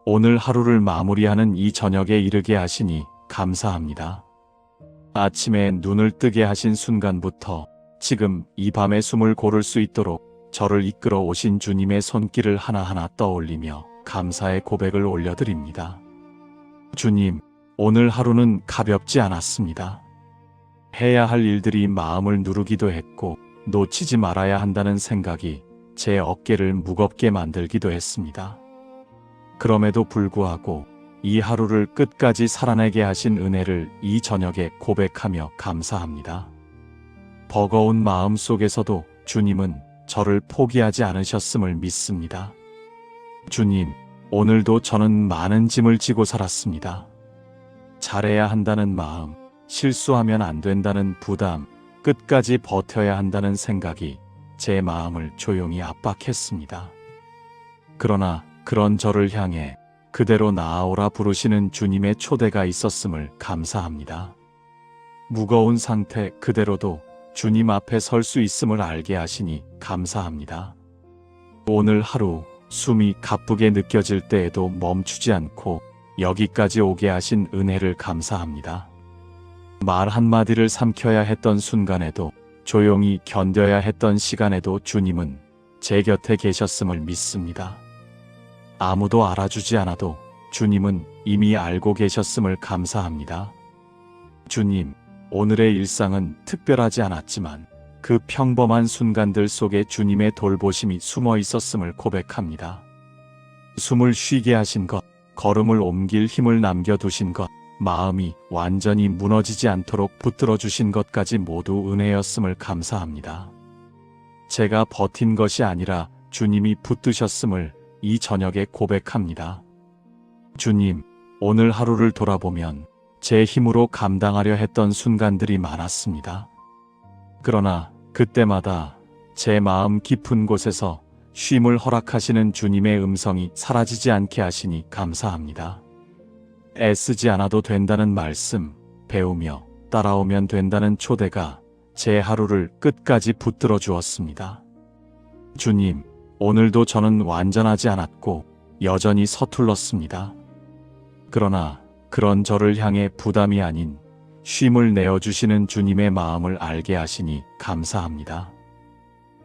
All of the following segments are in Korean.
오늘 하루를 마무리하는 이 저녁에 이르게 하시니 감사합니다. 아침에 눈을 뜨게 하신 순간부터 지금 이 밤에 숨을 고를 수 있도록 저를 이끌어 오신 주님의 손길을 하나하나 떠올리며 감사의 고백을 올려드립니다. 주님, 오늘 하루는 가볍지 않았습니다. 해야 할 일들이 마음을 누르기도 했고 놓치지 말아야 한다는 생각이 제 어깨를 무겁게 만들기도 했습니다. 그럼에도 불구하고 이 하루를 끝까지 살아내게 하신 은혜를 이 저녁에 고백하며 감사합니다. 버거운 마음 속에서도 주님은 저를 포기하지 않으셨음을 믿습니다. 주님, 오늘도 저는 많은 짐을 지고 살았습니다. 잘해야 한다는 마음, 실수하면 안 된다는 부담, 끝까지 버텨야 한다는 생각이 제 마음을 조용히 압박했습니다. 그러나 그런 저를 향해 그대로 나아오라 부르시는 주님의 초대가 있었음을 감사합니다. 무거운 상태 그대로도 주님 앞에 설 수 있음을 알게 하시니 감사합니다. 오늘 하루 숨이 가쁘게 느껴질 때에도 멈추지 않고 여기까지 오게 하신 은혜를 감사합니다. 말 한마디를 삼켜야 했던 순간에도 조용히 견뎌야 했던 시간에도 주님은 제 곁에 계셨음을 믿습니다. 아무도 알아주지 않아도 주님은 이미 알고 계셨음을 감사합니다. 주님, 오늘의 일상은 특별하지 않았지만 그 평범한 순간들 속에 주님의 돌보심이 숨어 있었음을 고백합니다. 숨을 쉬게 하신 것, 걸음을 옮길 힘을 남겨두신 것, 마음이 완전히 무너지지 않도록 붙들어 주신 것까지 모두 은혜였음을 감사합니다. 제가 버틴 것이 아니라 주님이 붙드셨음을 이 저녁에 고백합니다. 주님, 오늘 하루를 돌아보면 제 힘으로 감당하려 했던 순간들이 많았습니다. 그러나 그때마다 제 마음 깊은 곳에서 쉼을 허락하시는 주님의 음성이 사라지지 않게 하시니 감사합니다. 애쓰지 않아도 된다는 말씀, 배우며 따라오면 된다는 초대가 제 하루를 끝까지 붙들어 주었습니다. 주님, 오늘도 저는 완전하지 않았고 여전히 서툴렀습니다. 그러나 그런 저를 향해 부담이 아닌 쉼을 내어주시는 주님의 마음을 알게 하시니 감사합니다.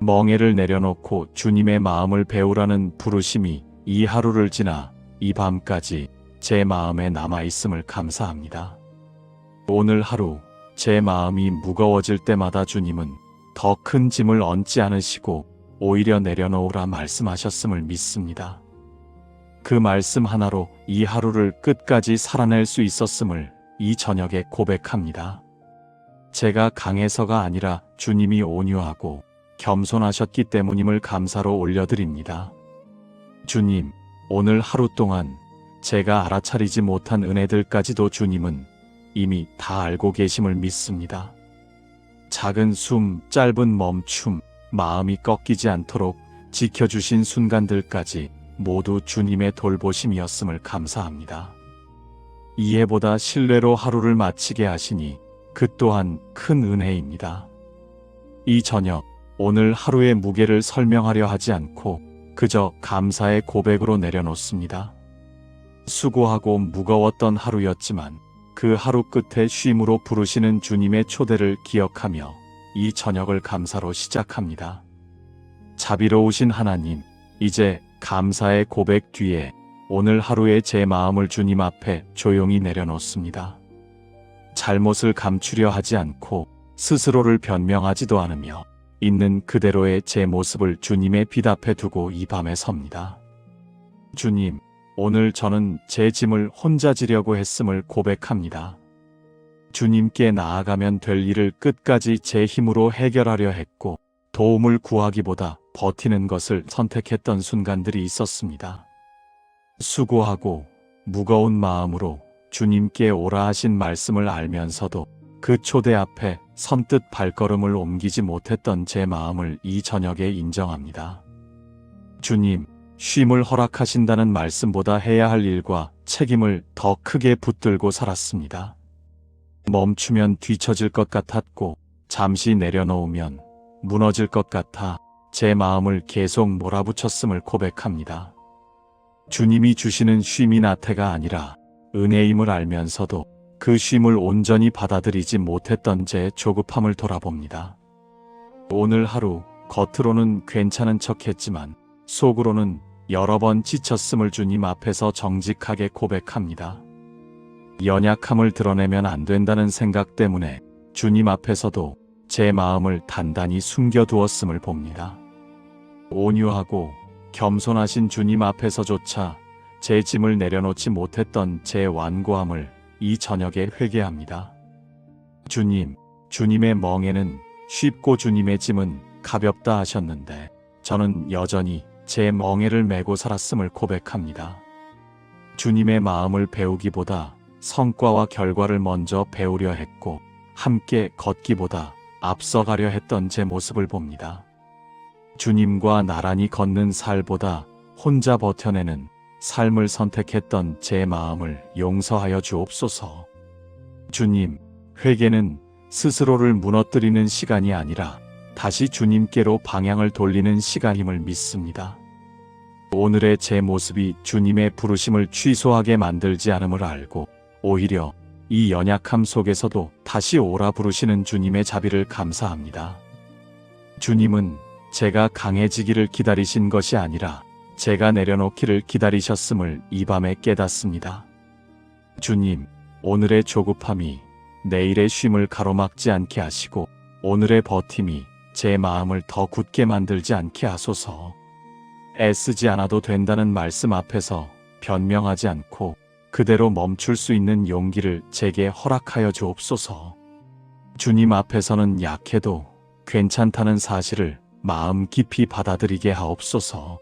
멍에를 내려놓고 주님의 마음을 배우라는 부르심이 이 하루를 지나 이 밤까지 제 마음에 남아있음을 감사합니다. 오늘 하루 제 마음이 무거워질 때마다 주님은 더 큰 짐을 얹지 않으시고 오히려 내려놓으라 말씀하셨음을 믿습니다. 그 말씀 하나로 이 하루를 끝까지 살아낼 수 있었음을 이 저녁에 고백합니다. 제가 강해서가 아니라 주님이 온유하고 겸손하셨기 때문임을 감사로 올려드립니다. 주님, 오늘 하루 동안 제가 알아차리지 못한 은혜들까지도 주님은 이미 다 알고 계심을 믿습니다. 작은 숨, 짧은 멈춤, 마음이 꺾이지 않도록 지켜주신 순간들까지 모두 주님의 돌보심이었음을 감사합니다. 이해보다 신뢰로 하루를 마치게 하시니 그 또한 큰 은혜입니다. 이 저녁, 오늘 하루의 무게를 설명하려 하지 않고 그저 감사의 고백으로 내려놓습니다. 수고하고 무거웠던 하루였지만 그 하루 끝에 쉼으로 부르시는 주님의 초대를 기억하며 이 저녁을 감사로 시작합니다. 자비로우신 하나님, 이제 감사의 고백 뒤에 오늘 하루의 제 마음을 주님 앞에 조용히 내려놓습니다. 잘못을 감추려 하지 않고 스스로를 변명하지도 않으며 있는 그대로의 제 모습을 주님의 빛 앞에 두고 이 밤에 섭니다. 주님, 오늘 저는 제 짐을 혼자 지려고 했음을 고백합니다. 주님께 나아가면 될 일을 끝까지 제 힘으로 해결하려 했고 도움을 구하기보다 버티는 것을 선택했던 순간들이 있었습니다. 수고하고 무거운 마음으로 주님께 오라 하신 말씀을 알면서도 그 초대 앞에 선뜻 발걸음을 옮기지 못했던 제 마음을 이 저녁에 인정합니다. 주님, 쉼을 허락하신다는 말씀보다 해야 할 일과 책임을 더 크게 붙들고 살았습니다. 멈추면 뒤처질 것 같았고 잠시 내려놓으면 무너질 것 같아 제 마음을 계속 몰아붙였음을 고백합니다. 주님이 주시는 쉼이 나태가 아니라 은혜임을 알면서도 그 쉼을 온전히 받아들이지 못했던 제 조급함을 돌아봅니다. 오늘 하루 겉으로는 괜찮은 척했지만 속으로는 여러 번 지쳤음을 주님 앞에서 정직하게 고백합니다. 연약함을 드러내면 안 된다는 생각 때문에 주님 앞에서도 제 마음을 단단히 숨겨두었음을 봅니다. 온유하고 겸손하신 주님 앞에서조차 제 짐을 내려놓지 못했던 제 완고함을 이 저녁에 회개합니다. 주님, 주님의 멍에는 쉽고 주님의 짐은 가볍다 하셨는데 저는 여전히 제 멍에를 메고 살았음을 고백합니다. 주님의 마음을 배우기보다 성과와 결과를 먼저 배우려 했고 함께 걷기보다 앞서가려 했던 제 모습을 봅니다. 주님과 나란히 걷는 살보다 혼자 버텨내는 삶을 선택했던 제 마음을 용서하여 주옵소서. 주님, 회개는 스스로를 무너뜨리는 시간이 아니라 다시 주님께로 방향을 돌리는 시간임을 믿습니다. 오늘의 제 모습이 주님의 부르심을 취소하게 만들지 않음을 알고 오히려 이 연약함 속에서도 다시 오라 부르시는 주님의 자비를 감사합니다. 주님은 제가 강해지기를 기다리신 것이 아니라 제가 내려놓기를 기다리셨음을 이 밤에 깨닫습니다. 주님, 오늘의 조급함이 내일의 쉼을 가로막지 않게 하시고 오늘의 버팀이 제 마음을 더 굳게 만들지 않게 하소서. 애쓰지 않아도 된다는 말씀 앞에서 변명하지 않고 그대로 멈출 수 있는 용기를 제게 허락하여 주옵소서. 주님 앞에서는 약해도 괜찮다는 사실을 마음 깊이 받아들이게 하옵소서.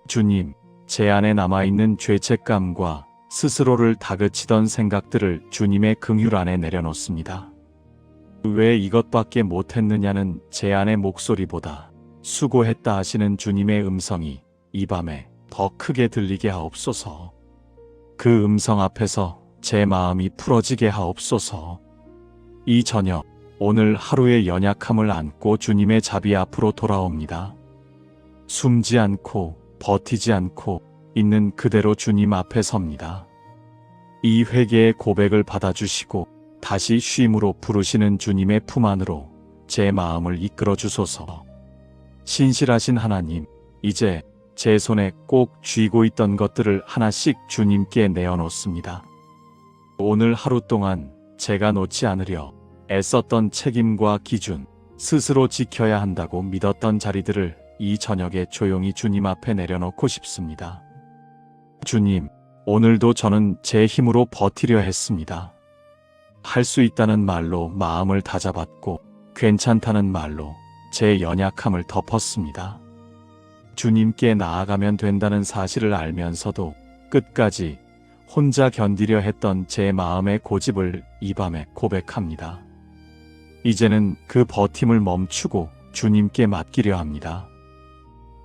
주님, 제 안에 남아있는 죄책감과 스스로를 다그치던 생각들을 주님의 긍휼 안에 내려놓습니다. 왜 이것밖에 못했느냐는 제 안의 목소리보다 수고했다 하시는 주님의 음성이 이 밤에 더 크게 들리게 하옵소서. 그 음성 앞에서 제 마음이 풀어지게 하옵소서. 이 저녁, 오늘 하루의 연약함을 안고 주님의 자비 앞으로 돌아옵니다. 숨지 않고 버티지 않고 있는 그대로 주님 앞에 섭니다. 이 회개의 고백을 받아주시고 다시 쉼으로 부르시는 주님의 품 안으로 제 마음을 이끌어 주소서. 신실하신 하나님, 이제 제 손에 꼭 쥐고 있던 것들을 하나씩 주님께 내어놓습니다. 오늘 하루 동안 제가 놓지 않으려 애썼던 책임과 기준, 스스로 지켜야 한다고 믿었던 자리들을 이 저녁에 조용히 주님 앞에 내려놓고 싶습니다. 주님, 오늘도 저는 제 힘으로 버티려 했습니다. 할 수 있다는 말로 마음을 다잡았고 괜찮다는 말로 제 연약함을 덮었습니다. 주님께 나아가면 된다는 사실을 알면서도 끝까지 혼자 견디려 했던 제 마음의 고집을 이 밤에 고백합니다. 이제는 그 버팀을 멈추고 주님께 맡기려 합니다.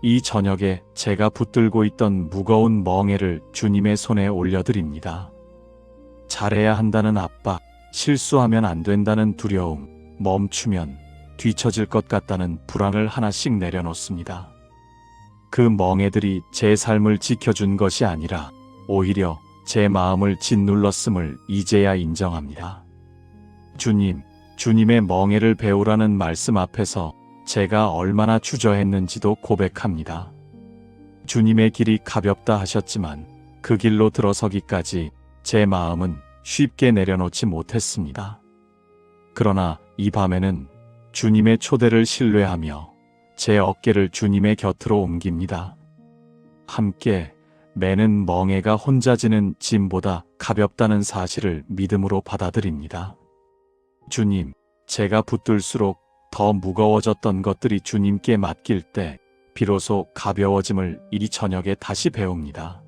이 저녁에 제가 붙들고 있던 무거운 멍에를 주님의 손에 올려드립니다. 잘해야 한다는 압박, 실수하면 안 된다는 두려움, 멈추면 뒤처질 것 같다는 불안을 하나씩 내려놓습니다. 그 멍에들이 제 삶을 지켜준 것이 아니라 오히려 제 마음을 짓눌렀음을 이제야 인정합니다. 주님, 주님의 멍에를 배우라는 말씀 앞에서 제가 얼마나 주저했는지도 고백합니다. 주님의 길이 가볍다 하셨지만 그 길로 들어서기까지 제 마음은 쉽게 내려놓지 못했습니다. 그러나 이 밤에는 주님의 초대를 신뢰하며 제 어깨를 주님의 곁으로 옮깁니다. 함께 매는 멍에가 혼자 지는 짐보다 가볍다는 사실을 믿음으로 받아들입니다. 주님, 제가 붙들수록 더 무거워졌던 것들이 주님께 맡길 때 비로소 가벼워짐을 이 저녁에 다시 배웁니다.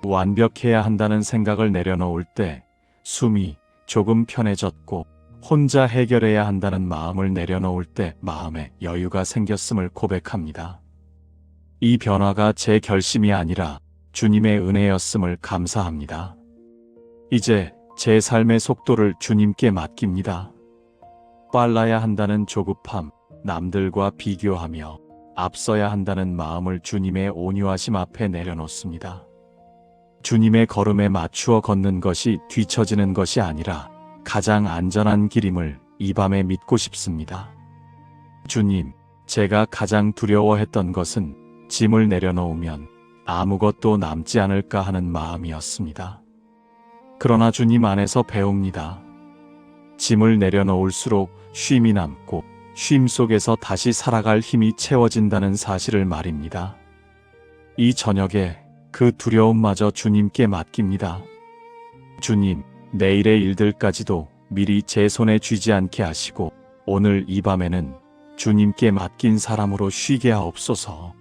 완벽해야 한다는 생각을 내려놓을 때 숨이 조금 편해졌고 혼자 해결해야 한다는 마음을 내려놓을 때 마음에 여유가 생겼음을 고백합니다. 이 변화가 제 결심이 아니라 주님의 은혜였음을 감사합니다. 이제 제 삶의 속도를 주님께 맡깁니다. 빨라야 한다는 조급함, 남들과 비교하며 앞서야 한다는 마음을 주님의 온유하심 앞에 내려놓습니다. 주님의 걸음에 맞추어 걷는 것이 뒤처지는 것이 아니라 가장 안전한 길임을 이 밤에 믿고 싶습니다. 주님, 제가 가장 두려워했던 것은 짐을 내려놓으면 아무것도 남지 않을까 하는 마음이었습니다. 그러나 주님 안에서 배웁니다. 짐을 내려놓을수록 쉼이 남고 쉼 속에서 다시 살아갈 힘이 채워진다는 사실을 말입니다. 이 저녁에 그 두려움마저 주님께 맡깁니다. 주님, 내일의 일들까지도 미리 제 손에 쥐지 않게 하시고 오늘 이 밤에는 주님께 맡긴 사람으로 쉬게 하옵소서.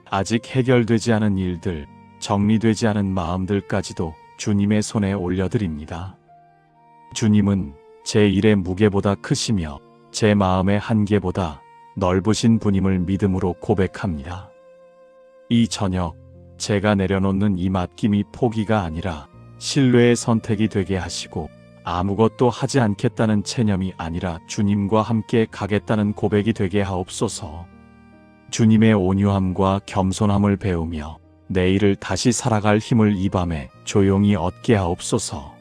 아직 해결되지 않은 일들, 정리되지 않은 마음들까지도 주님의 손에 올려드립니다. 주님은 제 일의 무게보다 크시며 제 마음의 한계보다 넓으신 분임을 믿음으로 고백합니다. 이 저녁 제가 내려놓는 이 맡김이 포기가 아니라 신뢰의 선택이 되게 하시고 아무것도 하지 않겠다는 체념이 아니라 주님과 함께 가겠다는 고백이 되게 하옵소서. 주님의 온유함과 겸손함을 배우며 내일을 다시 살아갈 힘을 이 밤에 조용히 얻게 하옵소서.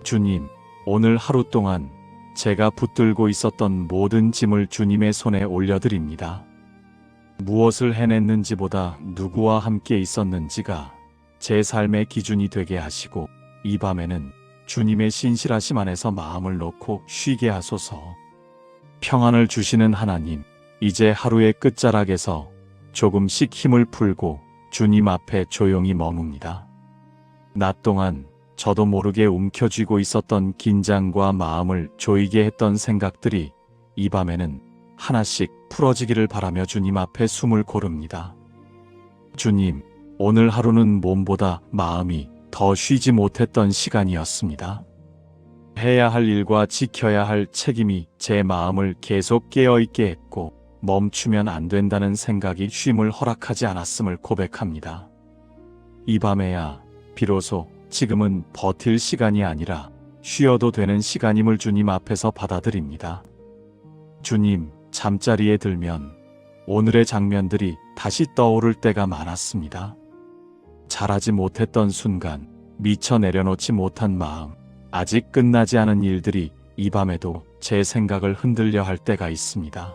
주님, 오늘 하루 동안 제가 붙들고 있었던 모든 짐을 주님의 손에 올려드립니다. 무엇을 해냈는지보다 누구와 함께 있었는지가 제 삶의 기준이 되게 하시고 이 밤에는 주님의 신실하심 안에서 마음을 놓고 쉬게 하소서. 평안을 주시는 하나님, 이제 하루의 끝자락에서 조금씩 힘을 풀고 주님 앞에 조용히 머뭅니다. 낮 동안 저도 모르게 움켜쥐고 있었던 긴장과 마음을 조이게 했던 생각들이 이 밤에는 하나씩 풀어지기를 바라며 주님 앞에 숨을 고릅니다. 주님, 오늘 하루는 몸보다 마음이 더 쉬지 못했던 시간이었습니다. 해야 할 일과 지켜야 할 책임이 제 마음을 계속 깨어있게 했고 멈추면 안 된다는 생각이 쉼을 허락하지 않았음을 고백합니다. 이 밤에야 비로소 지금은 버틸 시간이 아니라 쉬어도 되는 시간임을 주님 앞에서 받아들입니다. 주님, 잠자리에 들면 오늘의 장면들이 다시 떠오를 때가 많았습니다. 잘하지 못했던 순간, 미처 내려놓지 못한 마음, 아직 끝나지 않은 일들이 이 밤에도 제 생각을 흔들려 할 때가 있습니다.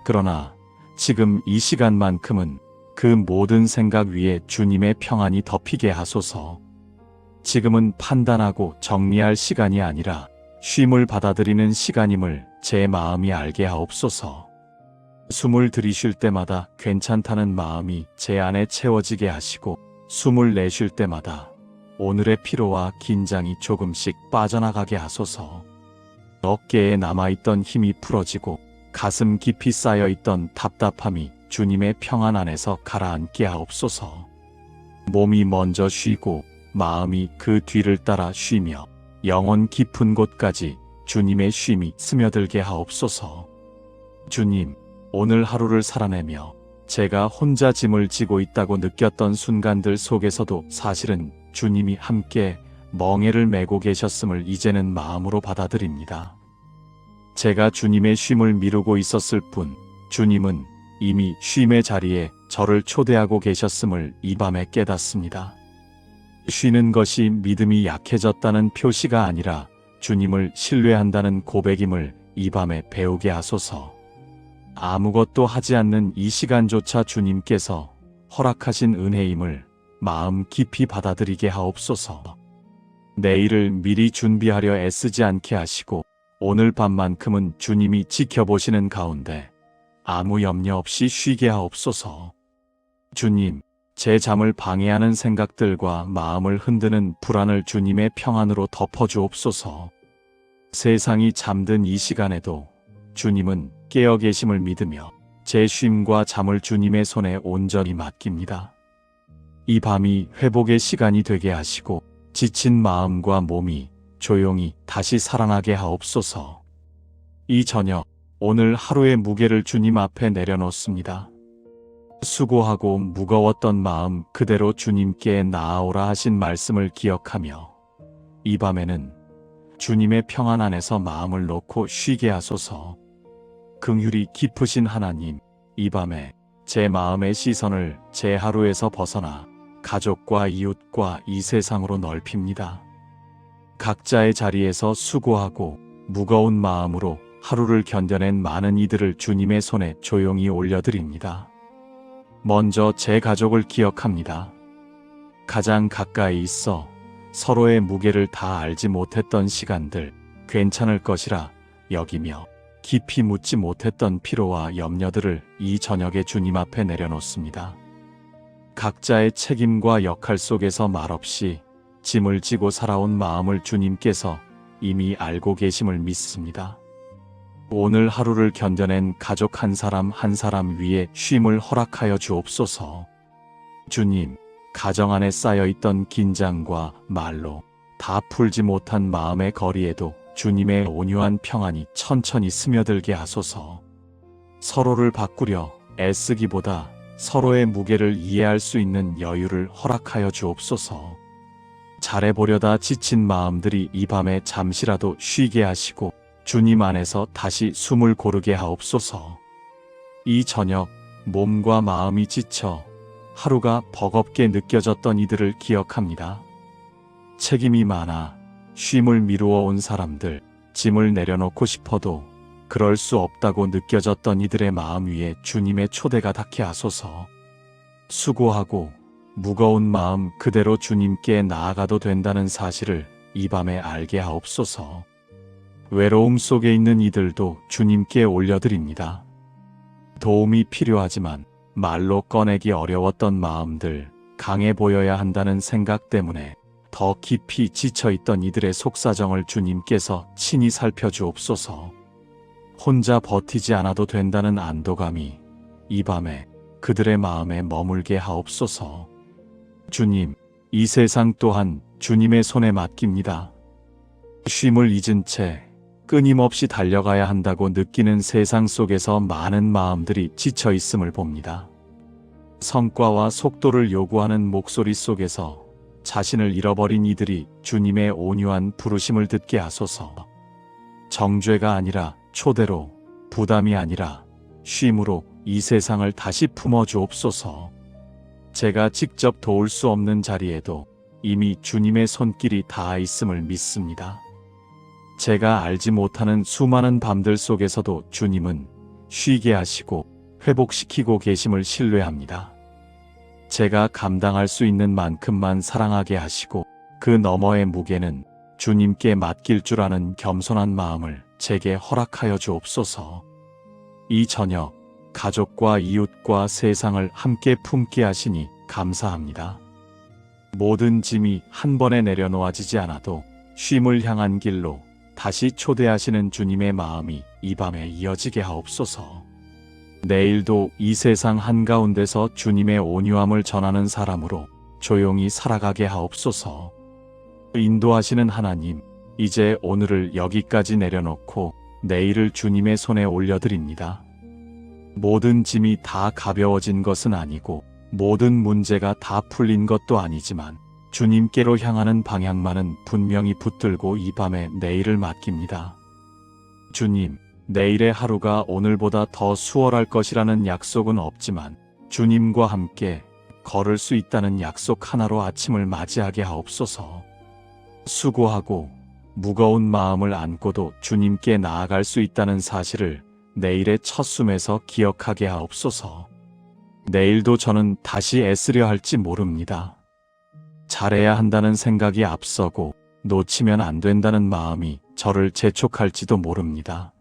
그러나 지금 이 시간만큼은 그 모든 생각 위에 주님의 평안이 덮이게 하소서. 지금은 판단하고 정리할 시간이 아니라 쉼을 받아들이는 시간임을 제 마음이 알게 하옵소서. 숨을 들이쉴 때마다 괜찮다는 마음이 제 안에 채워지게 하시고 숨을 내쉴 때마다 오늘의 피로와 긴장이 조금씩 빠져나가게 하소서. 어깨에 남아있던 힘이 풀어지고 가슴 깊이 쌓여있던 답답함이 주님의 평안 안에서 가라앉게 하옵소서. 몸이 먼저 쉬고 마음이 그 뒤를 따라 쉬며 영혼 깊은 곳까지 주님의 쉼이 스며들게 하옵소서. 주님, 오늘 하루를 살아내며 제가 혼자 짐을 지고 있다고 느꼈던 순간들 속에서도 사실은 주님이 함께 멍에를 메고 계셨음을 이제는 마음으로 받아들입니다. 제가 주님의 쉼을 미루고 있었을 뿐 주님은 이미 쉼의 자리에 저를 초대하고 계셨음을 이 밤에 깨닫습니다. 쉬는 것이 믿음이 약해졌다는 표시가 아니라 주님을 신뢰한다는 고백임을 이 밤에 배우게 하소서. 아무것도 하지 않는 이 시간조차 주님께서 허락하신 은혜임을 마음 깊이 받아들이게 하옵소서. 내일을 미리 준비하려 애쓰지 않게 하시고 오늘 밤만큼은 주님이 지켜보시는 가운데 아무 염려 없이 쉬게 하옵소서. 주님, 제 잠을 방해하는 생각들과 마음을 흔드는 불안을 주님의 평안으로 덮어주옵소서. 세상이 잠든 이 시간에도 주님은 깨어 계심을 믿으며 제 쉼과 잠을 주님의 손에 온전히 맡깁니다. 이 밤이 회복의 시간이 되게 하시고 지친 마음과 몸이 조용히 다시 살아나게 하옵소서. 이 저녁, 오늘 하루의 무게를 주님 앞에 내려놓습니다. 수고하고 무거웠던 마음 그대로 주님께 나아오라 하신 말씀을 기억하며 이 밤에는 주님의 평안 안에서 마음을 놓고 쉬게 하소서. 긍휼이 깊으신 하나님, 이 밤에 제 마음의 시선을 제 하루에서 벗어나 가족과 이웃과 이 세상으로 넓힙니다. 각자의 자리에서 수고하고 무거운 마음으로 하루를 견뎌낸 많은 이들을 주님의 손에 조용히 올려드립니다. 먼저 제 가족을 기억합니다. 가장 가까이 있어 서로의 무게를 다 알지 못했던 시간들, 괜찮을 것이라 여기며 깊이 묻지 못했던 피로와 염려들을 이 저녁에 주님 앞에 내려놓습니다. 각자의 책임과 역할 속에서 말없이 짐을 지고 살아온 마음을 주님께서 이미 알고 계심을 믿습니다. 오늘 하루를 견뎌낸 가족 한 사람 한 사람 위에 쉼을 허락하여 주옵소서. 주님, 가정 안에 쌓여있던 긴장과 말로 다 풀지 못한 마음의 거리에도 주님의 온유한 평안이 천천히 스며들게 하소서. 서로를 바꾸려 애쓰기보다 서로의 무게를 이해할 수 있는 여유를 허락하여 주옵소서. 잘해보려다 지친 마음들이 이 밤에 잠시라도 쉬게 하시고 주님 안에서 다시 숨을 고르게 하옵소서. 이 저녁 몸과 마음이 지쳐 하루가 버겁게 느껴졌던 이들을 기억합니다. 책임이 많아 쉼을 미루어 온 사람들, 짐을 내려놓고 싶어도 그럴 수 없다고 느껴졌던 이들의 마음 위에 주님의 초대가 닿게 하소서. 수고하고 무거운 마음 그대로 주님께 나아가도 된다는 사실을 이 밤에 알게 하옵소서. 외로움 속에 있는 이들도 주님께 올려드립니다. 도움이 필요하지만 말로 꺼내기 어려웠던 마음들, 강해 보여야 한다는 생각 때문에 더 깊이 지쳐있던 이들의 속사정을 주님께서 친히 살펴주옵소서. 혼자 버티지 않아도 된다는 안도감이 이 밤에 그들의 마음에 머물게 하옵소서. 주님, 이 세상 또한 주님의 손에 맡깁니다. 쉼을 잊은 채 끊임없이 달려가야 한다고 느끼는 세상 속에서 많은 마음들이 지쳐 있음을 봅니다. 성과와 속도를 요구하는 목소리 속에서 자신을 잃어버린 이들이 주님의 온유한 부르심을 듣게 하소서. 정죄가 아니라 초대로, 부담이 아니라 쉼으로 이 세상을 다시 품어주옵소서. 제가 직접 도울 수 없는 자리에도 이미 주님의 손길이 닿아 있음을 믿습니다. 제가 알지 못하는 수많은 밤들 속에서도 주님은 쉬게 하시고 회복시키고 계심을 신뢰합니다. 제가 감당할 수 있는 만큼만 사랑하게 하시고 그 너머의 무게는 주님께 맡길 줄 아는 겸손한 마음을 제게 허락하여 주옵소서. 이 저녁 가족과 이웃과 세상을 함께 품게 하시니 감사합니다. 모든 짐이 한 번에 내려놓아지지 않아도 쉼을 향한 길로 다시 초대하시는 주님의 마음이 이 밤에 이어지게 하옵소서. 내일도 이 세상 한가운데서 주님의 온유함을 전하는 사람으로 조용히 살아가게 하옵소서. 인도하시는 하나님, 이제 오늘을 여기까지 내려놓고 내일을 주님의 손에 올려드립니다. 모든 짐이 다 가벼워진 것은 아니고 모든 문제가 다 풀린 것도 아니지만 주님께로 향하는 방향만은 분명히 붙들고 이 밤에 내일을 맡깁니다. 주님, 내일의 하루가 오늘보다 더 수월할 것이라는 약속은 없지만 주님과 함께 걸을 수 있다는 약속 하나로 아침을 맞이하게 하옵소서. 수고하고 무거운 마음을 안고도 주님께 나아갈 수 있다는 사실을 내일의 첫 숨에서 기억하게 하옵소서. 내일도 저는 다시 애쓰려 할지 모릅니다. 잘해야 한다는 생각이 앞서고 놓치면 안 된다는 마음이 저를 재촉할지도 모릅니다.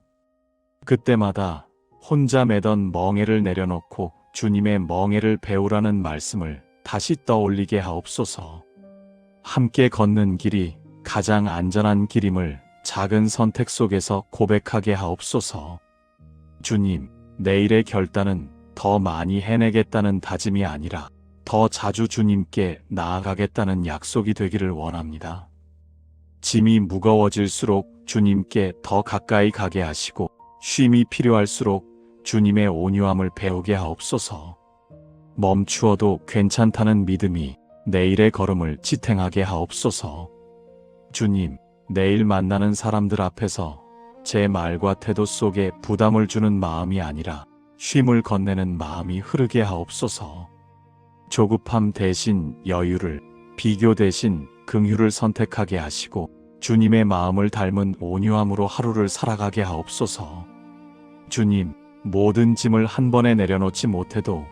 그때마다 혼자 매던 멍에를 내려놓고 주님의 멍에를 배우라는 말씀을 다시 떠올리게 하옵소서. 함께 걷는 길이 가장 안전한 길임을 작은 선택 속에서 고백하게 하옵소서. 주님, 내일의 결단은 더 많이 해내겠다는 다짐이 아니라 더 자주 주님께 나아가겠다는 약속이 되기를 원합니다. 짐이 무거워질수록 주님께 더 가까이 가게 하시고 쉼이 필요할수록 주님의 온유함을 배우게 하옵소서. 멈추어도 괜찮다는 믿음이 내일의 걸음을 지탱하게 하옵소서. 주님, 내일 만나는 사람들 앞에서 제 말과 태도 속에 부담을 주는 마음이 아니라 쉼을 건네는 마음이 흐르게 하옵소서. 조급함 대신 여유를, 비교 대신 긍휼을 선택하게 하시고 주님의 마음을 닮은 온유함으로 하루를 살아가게 하옵소서. 주님, 모든 짐을 한 번에 내려놓지 못해도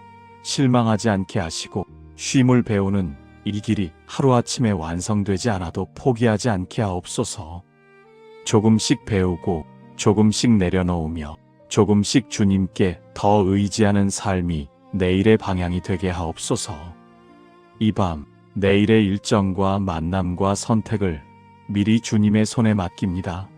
실망하지 않게 하시고 쉼을 배우는 이 길이 하루아침에 완성되지 않아도 포기하지 않게 하옵소서. 조금씩 배우고 조금씩 내려놓으며 조금씩 주님께 더 의지하는 삶이 내일의 방향이 되게 하옵소서. 이 밤 내일의 일정과 만남과 선택을 미리 주님의 손에 맡깁니다.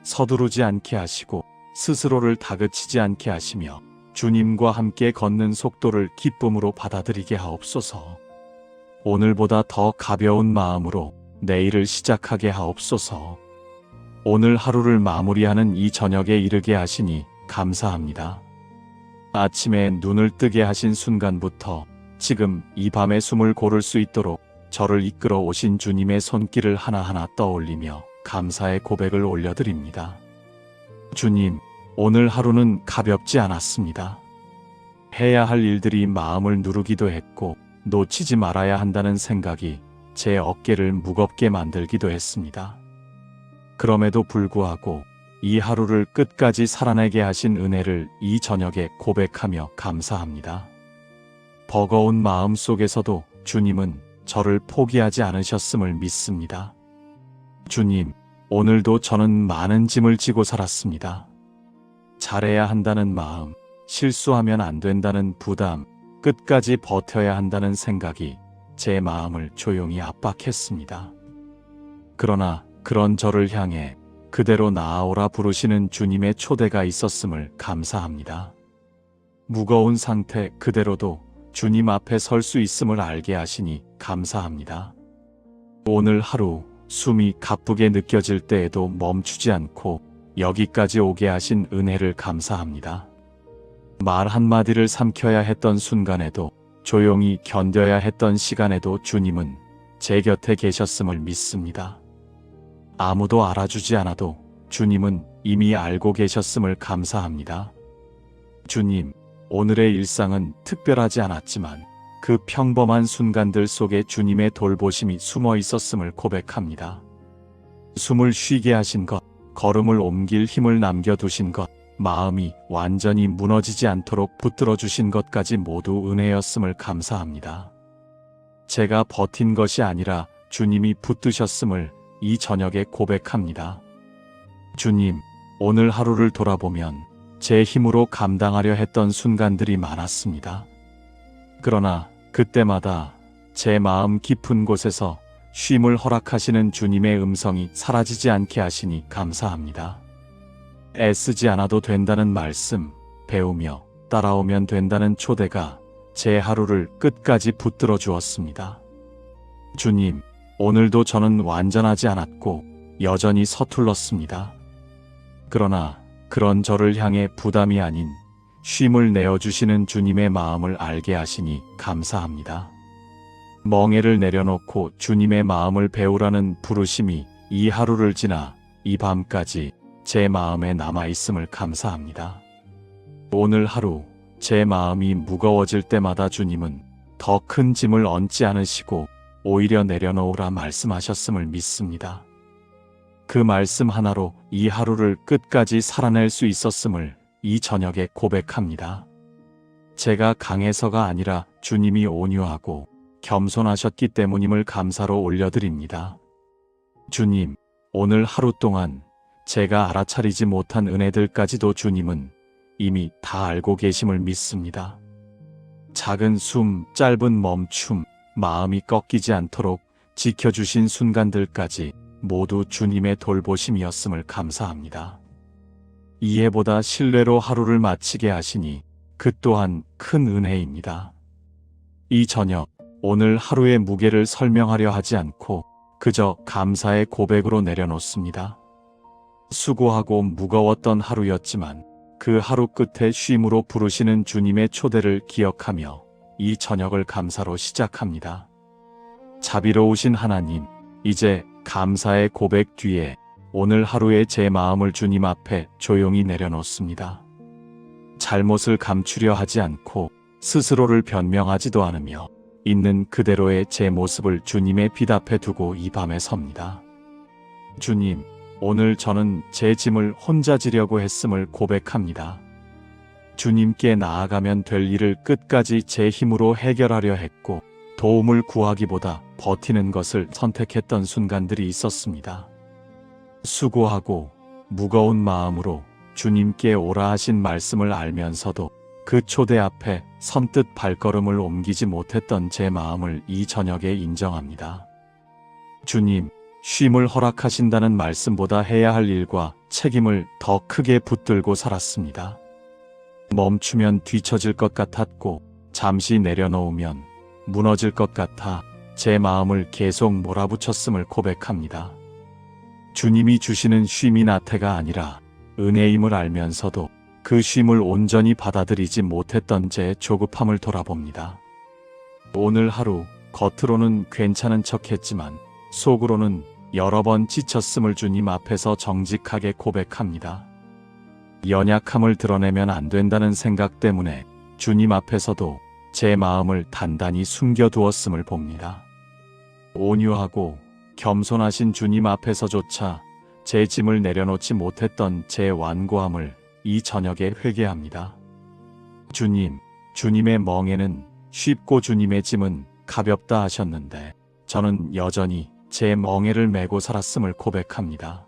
서두르지 않게 하시고 스스로를 다그치지 않게 하시며 주님과 함께 걷는 속도를 기쁨으로 받아들이게 하옵소서. 오늘보다 더 가벼운 마음으로 내일을 시작하게 하옵소서. 오늘 하루를 마무리하는 이 저녁에 이르게 하시니 감사합니다. 아침에 눈을 뜨게 하신 순간부터 지금 이 밤에 숨을 고를 수 있도록 저를 이끌어 오신 주님의 손길을 하나하나 떠올리며 감사의 고백을 올려드립니다. 주님, 오늘 하루는 가볍지 않았습니다. 해야 할 일들이 마음을 누르기도 했고 놓치지 말아야 한다는 생각이 제 어깨를 무겁게 만들기도 했습니다. 그럼에도 불구하고 이 하루를 끝까지 살아내게 하신 은혜를 이 저녁에 고백하며 감사합니다. 버거운 마음 속에서도 주님은 저를 포기하지 않으셨음을 믿습니다. 주님, 오늘도 저는 많은 짐을 지고 살았습니다. 잘해야 한다는 마음, 실수하면 안 된다는 부담, 끝까지 버텨야 한다는 생각이 제 마음을 조용히 압박했습니다. 그러나 그런 저를 향해 그대로 나아오라 부르시는 주님의 초대가 있었음을 감사합니다. 무거운 상태 그대로도 주님 앞에 설 수 있음을 알게 하시니 감사합니다. 오늘 하루 숨이 가쁘게 느껴질 때에도 멈추지 않고 여기까지 오게 하신 은혜를 감사합니다. 말 한마디를 삼켜야 했던 순간에도 조용히 견뎌야 했던 시간에도 주님은 제 곁에 계셨음을 믿습니다. 아무도 알아주지 않아도 주님은 이미 알고 계셨음을 감사합니다. 주님, 오늘의 일상은 특별하지 않았지만 그 평범한 순간들 속에 주님의 돌보심이 숨어 있었음을 고백합니다. 숨을 쉬게 하신 것, 걸음을 옮길 힘을 남겨두신 것, 마음이 완전히 무너지지 않도록 붙들어 주신 것까지 모두 은혜였음을 감사합니다. 제가 버틴 것이 아니라 주님이 붙드셨음을 이 저녁에 고백합니다. 주님, 오늘 하루를 돌아보면 제 힘으로 감당하려 했던 순간들이 많았습니다. 그러나 그때마다 제 마음 깊은 곳에서 쉼을 허락하시는 주님의 음성이 사라지지 않게 하시니 감사합니다. 애쓰지 않아도 된다는 말씀, 배우며 따라오면 된다는 초대가 제 하루를 끝까지 붙들어 주었습니다. 주님, 오늘도 저는 완전하지 않았고 여전히 서툴렀습니다. 그러나 그런 저를 향해 부담이 아닌 쉼을 내어주시는 주님의 마음을 알게 하시니 감사합니다. 멍에를 내려놓고 주님의 마음을 배우라는 부르심이 이 하루를 지나 이 밤까지 제 마음에 남아있음을 감사합니다. 오늘 하루 제 마음이 무거워질 때마다 주님은 더 큰 짐을 얹지 않으시고 오히려 내려놓으라 말씀하셨음을 믿습니다. 그 말씀 하나로 이 하루를 끝까지 살아낼 수 있었음을 이 저녁에 고백합니다. 제가 강해서가 아니라 주님이 온유하고 겸손하셨기 때문임을 감사로 올려드립니다. 주님, 오늘 하루 동안 제가 알아차리지 못한 은혜들까지도 주님은 이미 다 알고 계심을 믿습니다. 작은 숨, 짧은 멈춤, 마음이 꺾이지 않도록 지켜주신 순간들까지 모두 주님의 돌보심이었음을 감사합니다. 이해보다 신뢰로 하루를 마치게 하시니 그 또한 큰 은혜입니다. 이 저녁, 오늘 하루의 무게를 설명하려 하지 않고 그저 감사의 고백으로 내려놓습니다. 수고하고 무거웠던 하루였지만 그 하루 끝에 쉼으로 부르시는 주님의 초대를 기억하며 이 저녁을 감사로 시작합니다. 자비로우신 하나님, 이제 감사의 고백 뒤에 오늘 하루의 제 마음을 주님 앞에 조용히 내려놓습니다. 잘못을 감추려 하지 않고 스스로를 변명하지도 않으며 있는 그대로의 제 모습을 주님에 비답해 두고 이 밤에 섭니다. 주님, 오늘 저는 제 짐을 혼자 지려고 했음을 고백합니다. 주님께 나아가면 될 일을 끝까지 제 힘으로 해결하려 했고 도움을 구하기보다 버티는 것을 선택했던 순간들이 있었습니다. 수고하고 무거운 마음으로 주님께 오라 하신 말씀을 알면서도 그 초대 앞에 선뜻 발걸음을 옮기지 못했던 제 마음을 이 저녁에 인정합니다. 주님, 쉼을 허락하신다는 말씀보다 해야 할 일과 책임을 더 크게 붙들고 살았습니다. 멈추면 뒤처질 것 같았고 잠시 내려놓으면 무너질 것 같아 제 마음을 계속 몰아붙였음을 고백합니다. 주님이 주시는 쉼이 나태가 아니라 은혜임을 알면서도 그 쉼을 온전히 받아들이지 못했던 제 조급함을 돌아봅니다. 오늘 하루 겉으로는 괜찮은 척했지만 속으로는 여러 번 지쳤음을 주님 앞에서 정직하게 고백합니다. 연약함을 드러내면 안 된다는 생각 때문에 주님 앞에서도 제 마음을 단단히 숨겨두었음을 봅니다. 온유하고 겸손하신 주님 앞에서조차 제 짐을 내려놓지 못했던 제 완고함을 이 저녁에 회개합니다. 주님, 주님의 멍에는 쉽고 주님의 짐은 가볍다 하셨는데 저는 여전히 제 멍에를 메고 살았음을 고백합니다.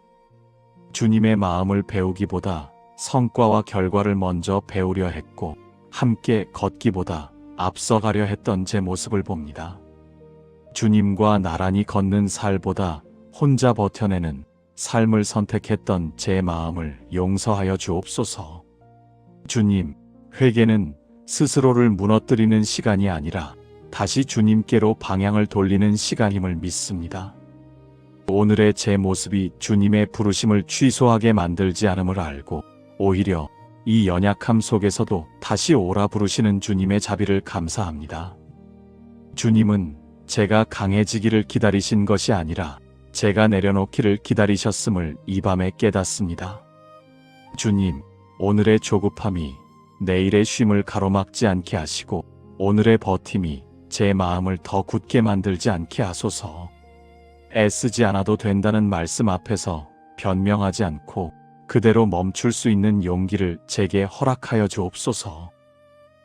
주님의 마음을 배우기보다 성과와 결과를 먼저 배우려 했고 함께 걷기보다 앞서가려 했던 제 모습을 봅니다. 주님과 나란히 걷는 살보다 혼자 버텨내는 삶을 선택했던 제 마음을 용서하여 주옵소서. 주님, 회개는 스스로를 무너뜨리는 시간이 아니라 다시 주님께로 방향을 돌리는 시간임을 믿습니다. 오늘의 제 모습이 주님의 부르심을 취소하게 만들지 않음을 알고 오히려 이 연약함 속에서도 다시 오라 부르시는 주님의 자비를 감사합니다. 주님은 제가 강해지기를 기다리신 것이 아니라 제가 내려놓기를 기다리셨음을 이 밤에 깨닫습니다. 주님, 오늘의 조급함이 내일의 쉼을 가로막지 않게 하시고 오늘의 버팀이 제 마음을 더 굳게 만들지 않게 하소서. 애쓰지 않아도 된다는 말씀 앞에서 변명하지 않고 그대로 멈출 수 있는 용기를 제게 허락하여 주옵소서.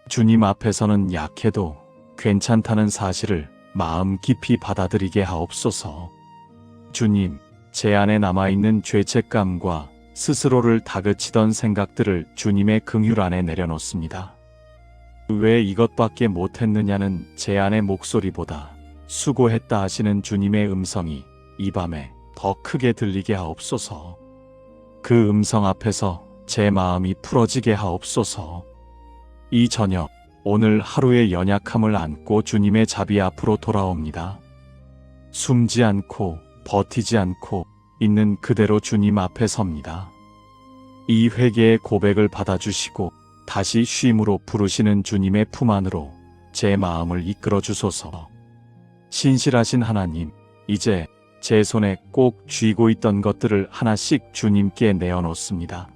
주님 앞에서는 약해도 괜찮다는 사실을 마음 깊이 받아들이게 하옵소서. 주님, 제 안에 남아있는 죄책감과 스스로를 다그치던 생각들을 주님의 긍휼 안에 내려놓습니다. 왜 이것밖에 못했느냐는 제 안의 목소리보다 수고했다 하시는 주님의 음성이 이 밤에 더 크게 들리게 하옵소서. 그 음성 앞에서 제 마음이 풀어지게 하옵소서. 이 저녁, 오늘 하루의 연약함을 안고 주님의 자비 앞으로 돌아옵니다. 숨지 않고 버티지 않고 있는 그대로 주님 앞에 섭니다. 이 회개의 고백을 받아주시고 다시 쉼으로 부르시는 주님의 품 안으로 제 마음을 이끌어 주소서. 신실하신 하나님, 이제 제 손에 꼭 쥐고 있던 것들을 하나씩 주님께 내어놓습니다.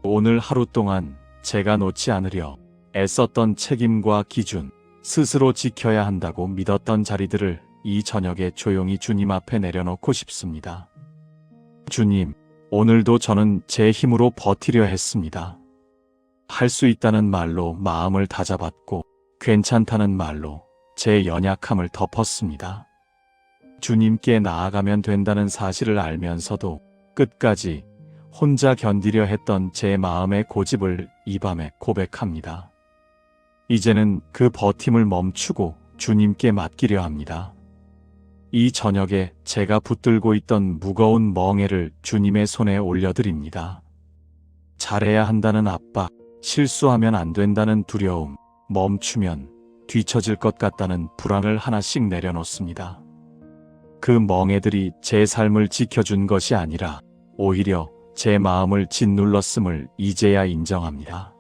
오늘 하루 동안 제가 놓지 않으려 애썼던 책임과 기준, 스스로 지켜야 한다고 믿었던 자리들을 이 저녁에 조용히 주님 앞에 내려놓고 싶습니다. 주님, 오늘도 저는 제 힘으로 버티려 했습니다. 할 수 있다는 말로 마음을 다잡았고 괜찮다는 말로 제 연약함을 덮었습니다. 주님께 나아가면 된다는 사실을 알면서도 끝까지 혼자 견디려 했던 제 마음의 고집을 이 밤에 고백합니다. 이제는 그 버팀을 멈추고 주님께 맡기려 합니다. 이 저녁에 제가 붙들고 있던 무거운 멍에를 주님의 손에 올려드립니다. 잘해야 한다는 압박, 실수하면 안 된다는 두려움, 멈추면 뒤처질 것 같다는 불안을 하나씩 내려놓습니다. 그 멍에들이 제 삶을 지켜준 것이 아니라 오히려 제 마음을 짓눌렀음을 이제야 인정합니다.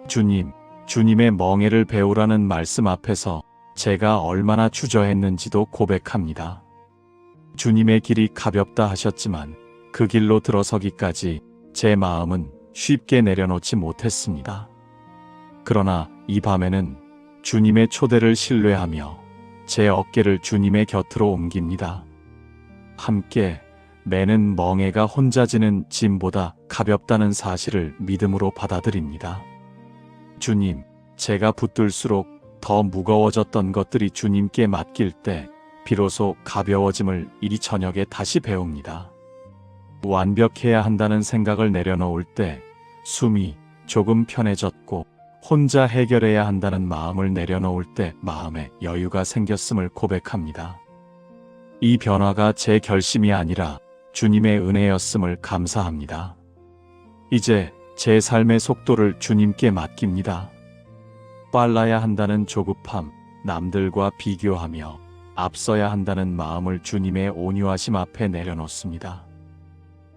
주님, 주님의 멍에를 배우라는 말씀 앞에서 제가 얼마나 주저했는지도 고백합니다. 주님의 길이 가볍다 하셨지만 그 길로 들어서기까지 제 마음은 쉽게 내려놓지 못했습니다. 그러나 이 밤에는 주님의 초대를 신뢰하며 제 어깨를 주님의 곁으로 옮깁니다. 함께 매는 멍에가 혼자 지는 짐보다 가볍다는 사실을 믿음으로 받아들입니다. 주님, 제가 붙들수록 더 무거워졌던 것들이 주님께 맡길 때 비로소 가벼워짐을 이 저녁에 다시 배웁니다. 완벽해야 한다는 생각을 내려놓을 때 숨이 조금 편해졌고 혼자 해결해야 한다는 마음을 내려놓을 때 마음에 여유가 생겼음을 고백합니다. 이 변화가 제 결심이 아니라 주님의 은혜였음을 감사합니다. 이제 제 삶의 속도를 주님께 맡깁니다. 빨라야 한다는 조급함, 남들과 비교하며 앞서야 한다는 마음을 주님의 온유하심 앞에 내려놓습니다.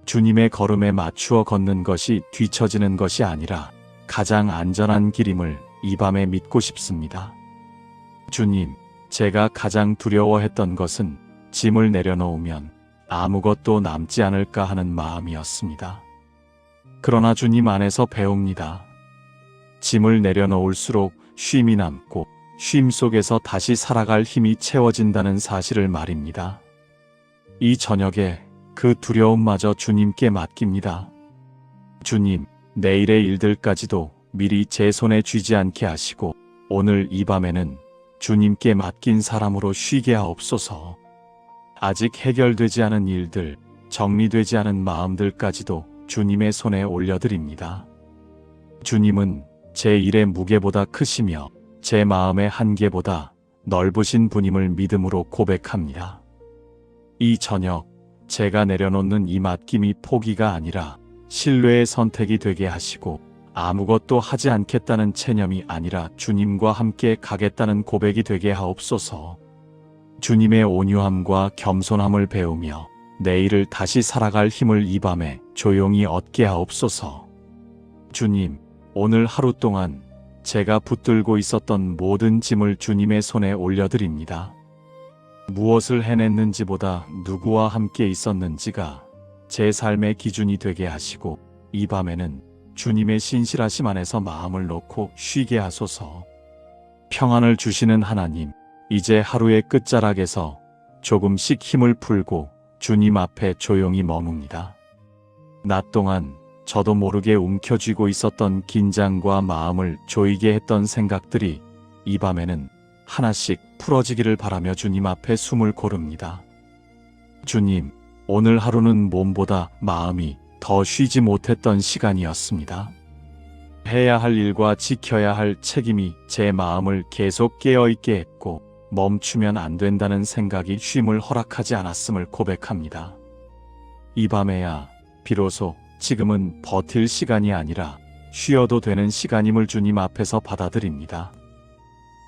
주님의 걸음에 맞추어 걷는 것이 뒤처지는 것이 아니라 가장 안전한 길임을 이 밤에 믿고 싶습니다. 주님, 제가 가장 두려워했던 것은 짐을 내려놓으면 아무것도 남지 않을까 하는 마음이었습니다. 그러나 주님 안에서 배웁니다. 짐을 내려놓을수록 쉼이 남고 쉼 속에서 다시 살아갈 힘이 채워진다는 사실을 말입니다. 이 저녁에 그 두려움마저 주님께 맡깁니다. 주님, 내일의 일들까지도 미리 제 손에 쥐지 않게 하시고 오늘 이 밤에는 주님께 맡긴 사람으로 쉬게 하옵소서. 아직 해결되지 않은 일들, 정리되지 않은 마음들까지도 주님의 손에 올려드립니다. 주님은 제 일의 무게보다 크시며 제 마음의 한계보다 넓으신 분임을 믿음으로 고백합니다. 이 저녁 제가 내려놓는 이 맡김이 포기가 아니라 신뢰의 선택이 되게 하시고 아무것도 하지 않겠다는 체념이 아니라 주님과 함께 가겠다는 고백이 되게 하옵소서. 주님의 온유함과 겸손함을 배우며 내일을 다시 살아갈 힘을 이 밤에 조용히 얻게 하옵소서. 주님, 오늘 하루 동안 제가 붙들고 있었던 모든 짐을 주님의 손에 올려드립니다. 무엇을 해냈는지보다 누구와 함께 있었는지가 제 삶의 기준이 되게 하시고 이 밤에는 주님의 신실하심 안에서 마음을 놓고 쉬게 하소서. 평안을 주시는 하나님, 이제 하루의 끝자락에서 조금씩 힘을 풀고 주님 앞에 조용히 머뭅니다. 낮 동안 저도 모르게 움켜쥐고 있었던 긴장과 마음을 조이게 했던 생각들이 이 밤에는 하나씩 풀어지기를 바라며 주님 앞에 숨을 고릅니다. 주님, 오늘 하루는 몸보다 마음이 더 쉬지 못했던 시간이었습니다. 해야 할 일과 지켜야 할 책임이 제 마음을 계속 깨어있게 했고 멈추면 안 된다는 생각이 쉼을 허락하지 않았음을 고백합니다. 이 밤에야 비로소 지금은 버틸 시간이 아니라 쉬어도 되는 시간임을 주님 앞에서 받아들입니다.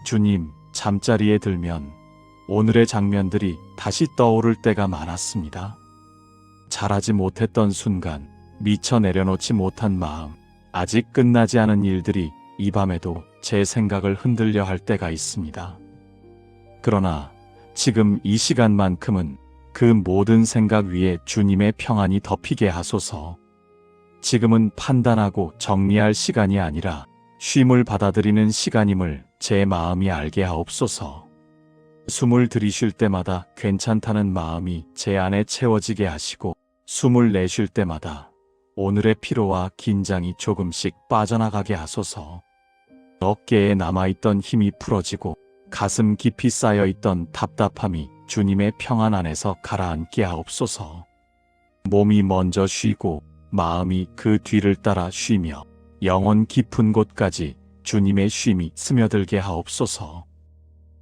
주님, 잠자리에 들면 오늘의 장면들이 다시 떠오를 때가 많았습니다. 잘하지 못했던 순간, 미처 내려놓지 못한 마음, 아직 끝나지 않은 일들이 이 밤에도 제 생각을 흔들려 할 때가 있습니다. 그러나 지금 이 시간만큼은 그 모든 생각 위에 주님의 평안이 덮이게 하소서. 지금은 판단하고 정리할 시간이 아니라 쉼을 받아들이는 시간임을 제 마음이 알게 하옵소서. 숨을 들이쉴 때마다 괜찮다는 마음이 제 안에 채워지게 하시고 숨을 내쉴 때마다 오늘의 피로와 긴장이 조금씩 빠져나가게 하소서. 어깨에 남아있던 힘이 풀어지고 가슴 깊이 쌓여있던 답답함이 주님의 평안 안에서 가라앉게 하옵소서. 몸이 먼저 쉬고 마음이 그 뒤를 따라 쉬며 영혼 깊은 곳까지 주님의 쉼이 스며들게 하옵소서.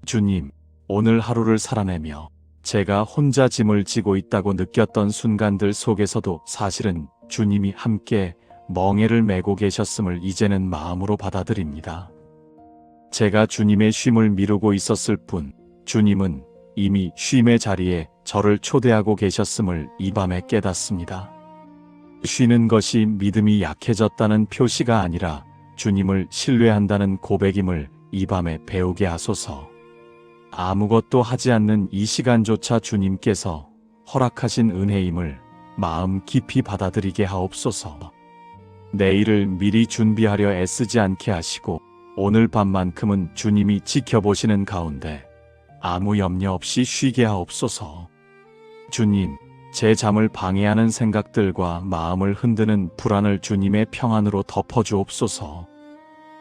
주님, 오늘 하루를 살아내며 제가 혼자 짐을 지고 있다고 느꼈던 순간들 속에서도 사실은 주님이 함께 멍에를 메고 계셨음을 이제는 마음으로 받아들입니다. 제가 주님의 쉼을 미루고 있었을 뿐 주님은 이미 쉼의 자리에 저를 초대하고 계셨음을 이 밤에 깨닫습니다. 쉬는 것이 믿음이 약해졌다는 표시가 아니라 주님을 신뢰한다는 고백임을 이 밤에 배우게 하소서. 아무것도 하지 않는 이 시간조차 주님께서 허락하신 은혜임을 마음 깊이 받아들이게 하옵소서. 내일을 미리 준비하려 애쓰지 않게 하시고 오늘 밤만큼은 주님이 지켜보시는 가운데 아무 염려 없이 쉬게 하옵소서. 주님, 제 잠을 방해하는 생각들과 마음을 흔드는 불안을 주님의 평안으로 덮어주옵소서.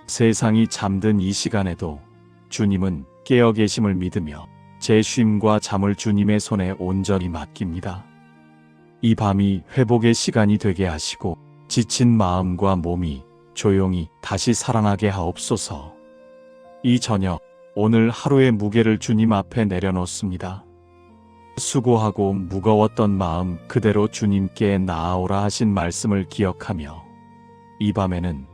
세상이 잠든 이 시간에도 주님은 깨어 계심을 믿으며 제 쉼과 잠을 주님의 손에 온전히 맡깁니다. 이 밤이 회복의 시간이 되게 하시고 지친 마음과 몸이 조용히 다시 살아나게 하옵소서. 이 저녁, 오늘 하루의 무게를 주님 앞에 내려놓습니다. 수고하고 무거웠던 마음 그대로 주님께 나아오라 하신 말씀을 기억하며 이 밤에는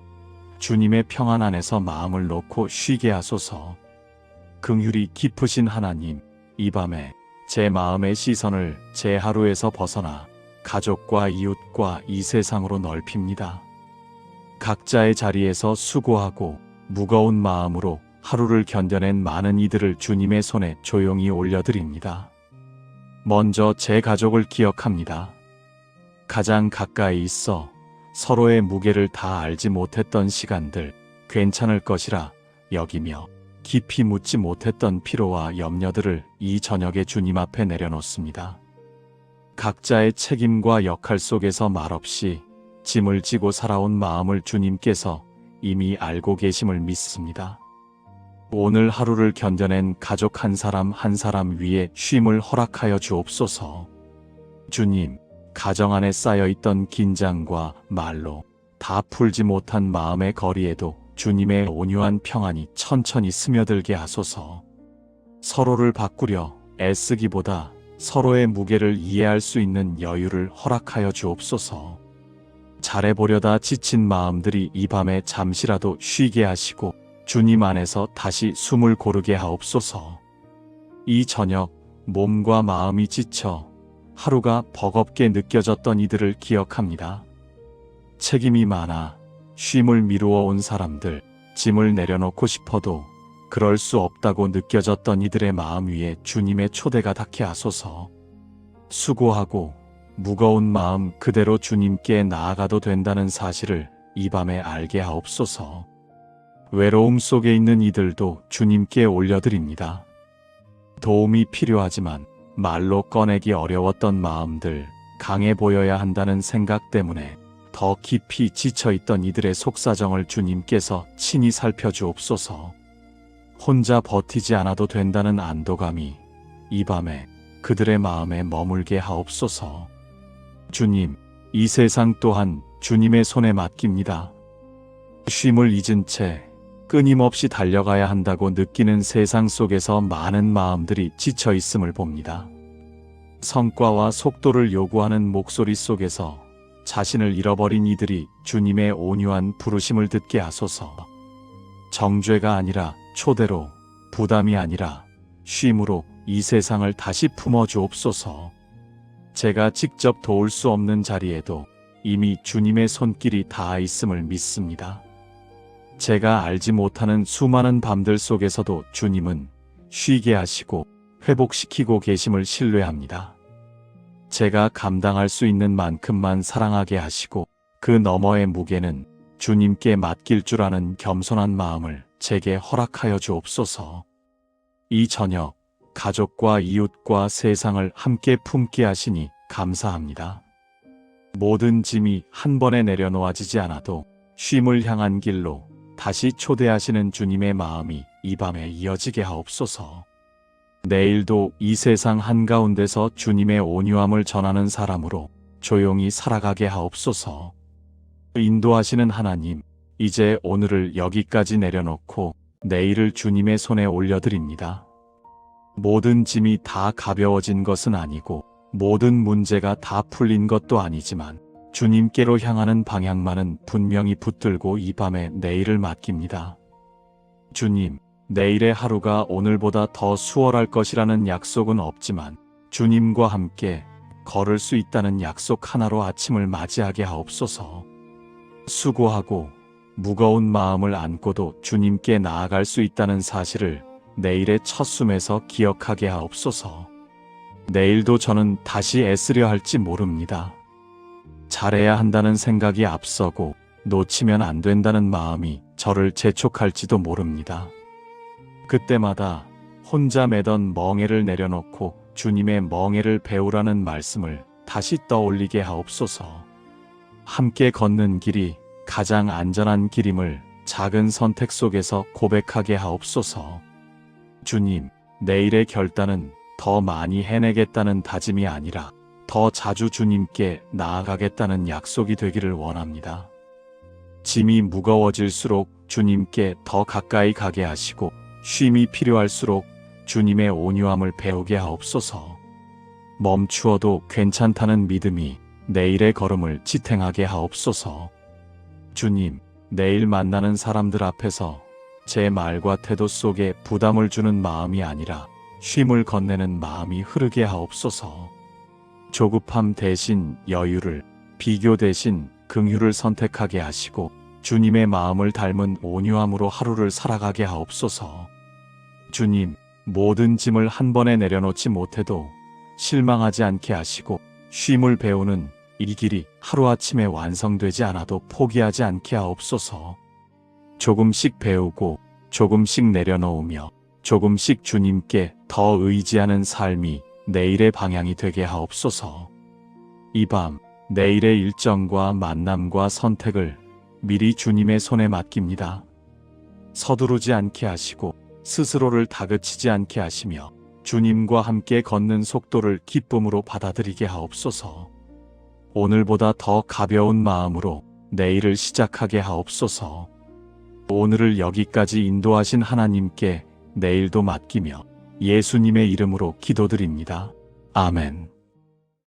주님의 평안 안에서 마음을 놓고 쉬게 하소서. 긍휼이 깊으신 하나님, 이 밤에 제 마음의 시선을 제 하루에서 벗어나 가족과 이웃과 이 세상으로 넓힙니다. 각자의 자리에서 수고하고 무거운 마음으로 하루를 견뎌낸 많은 이들을 주님의 손에 조용히 올려드립니다. 먼저 제 가족을 기억합니다. 가장 가까이 있어 서로의 무게를 다 알지 못했던 시간들, 괜찮을 것이라 여기며 깊이 묻지 못했던 피로와 염려들을 이 저녁에 주님 앞에 내려놓습니다. 각자의 책임과 역할 속에서 말없이 짐을 지고 살아온 마음을 주님께서 이미 알고 계심을 믿습니다. 오늘 하루를 견뎌낸 가족 한 사람 한 사람 위에 쉼을 허락하여 주옵소서. 주님, 가정 안에 쌓여있던 긴장과 말로 다 풀지 못한 마음의 거리에도 주님의 온유한 평안이 천천히 스며들게 하소서. 서로를 바꾸려 애쓰기보다 서로의 무게를 이해할 수 있는 여유를 허락하여 주옵소서. 잘해보려다 지친 마음들이 이 밤에 잠시라도 쉬게 하시고 주님 안에서 다시 숨을 고르게 하옵소서. 이 저녁 몸과 마음이 지쳐 하루가 버겁게 느껴졌던 이들을 기억합니다. 책임이 많아 쉼을 미루어 온 사람들, 짐을 내려놓고 싶어도 그럴 수 없다고 느껴졌던 이들의 마음 위에 주님의 초대가 닿게 하소서. 수고하고 무거운 마음 그대로 주님께 나아가도 된다는 사실을 이 밤에 알게 하옵소서. 외로움 속에 있는 이들도 주님께 올려드립니다. 도움이 필요하지만 말로 꺼내기 어려웠던 마음들, 강해 보여야 한다는 생각 때문에 더 깊이 지쳐있던 이들의 속사정을 주님께서 친히 살펴주옵소서. 혼자 버티지 않아도 된다는 안도감이 이 밤에 그들의 마음에 머물게 하옵소서. 주님, 이 세상 또한 주님의 손에 맡깁니다. 쉼을 잊은 채 끊임없이 달려가야 한다고 느끼는 세상 속에서 많은 마음들이 지쳐 있음을 봅니다. 성과와 속도를 요구하는 목소리 속에서 자신을 잃어버린 이들이 주님의 온유한 부르심을 듣게 하소서. 정죄가 아니라 초대로, 부담이 아니라 쉼으로 이 세상을 다시 품어주옵소서. 제가 직접 도울 수 없는 자리에도 이미 주님의 손길이 닿아 있음을 믿습니다. 제가 알지 못하는 수많은 밤들 속에서도 주님은 쉬게 하시고 회복시키고 계심을 신뢰합니다. 제가 감당할 수 있는 만큼만 사랑하게 하시고 그 너머의 무게는 주님께 맡길 줄 아는 겸손한 마음을 제게 허락하여 주옵소서. 이 저녁 가족과 이웃과 세상을 함께 품게 하시니 감사합니다. 모든 짐이 한 번에 내려놓아지지 않아도 쉼을 향한 길로 다시 초대하시는 주님의 마음이 이 밤에 이어지게 하옵소서. 내일도 이 세상 한가운데서 주님의 온유함을 전하는 사람으로 조용히 살아가게 하옵소서. 인도하시는 하나님, 이제 오늘을 여기까지 내려놓고 내일을 주님의 손에 올려드립니다. 모든 짐이 다 가벼워진 것은 아니고 모든 문제가 다 풀린 것도 아니지만 주님께로 향하는 방향만은 분명히 붙들고 이 밤에 내일을 맡깁니다. 주님, 내일의 하루가 오늘보다 더 수월할 것이라는 약속은 없지만 주님과 함께 걸을 수 있다는 약속 하나로 아침을 맞이하게 하옵소서. 수고하고 무거운 마음을 안고도 주님께 나아갈 수 있다는 사실을 내일의 첫 숨에서 기억하게 하옵소서. 내일도 저는 다시 애쓰려 할지 모릅니다. 잘해야 한다는 생각이 앞서고 놓치면 안 된다는 마음이 저를 재촉할지도 모릅니다. 그때마다 혼자 매던 멍에를 내려놓고 주님의 멍에를 배우라는 말씀을 다시 떠올리게 하옵소서. 함께 걷는 길이 가장 안전한 길임을 작은 선택 속에서 고백하게 하옵소서. 주님, 내일의 결단은 더 많이 해내겠다는 다짐이 아니라 더 자주 주님께 나아가겠다는 약속이 되기를 원합니다. 짐이 무거워질수록 주님께 더 가까이 가게 하시고 쉼이 필요할수록 주님의 온유함을 배우게 하옵소서. 멈추어도 괜찮다는 믿음이 내일의 걸음을 지탱하게 하옵소서. 주님, 내일 만나는 사람들 앞에서 제 말과 태도 속에 부담을 주는 마음이 아니라 쉼을 건네는 마음이 흐르게 하옵소서. 조급함 대신 여유를, 비교 대신 긍휼을 선택하게 하시고 주님의 마음을 닮은 온유함으로 하루를 살아가게 하옵소서. 주님, 모든 짐을 한 번에 내려놓지 못해도 실망하지 않게 하시고 쉼을 배우는 이 길이 하루아침에 완성되지 않아도 포기하지 않게 하옵소서. 조금씩 배우고 조금씩 내려놓으며 조금씩 주님께 더 의지하는 삶이 내일의 방향이 되게 하옵소서. 이 밤 내일의 일정과 만남과 선택을 미리 주님의 손에 맡깁니다. 서두르지 않게 하시고 스스로를 다그치지 않게 하시며 주님과 함께 걷는 속도를 기쁨으로 받아들이게 하옵소서. 오늘보다 더 가벼운 마음으로 내일을 시작하게 하옵소서. 오늘을 여기까지 인도하신 하나님께 내일도 맡기며 예수님의 이름으로 기도드립니다. 아멘.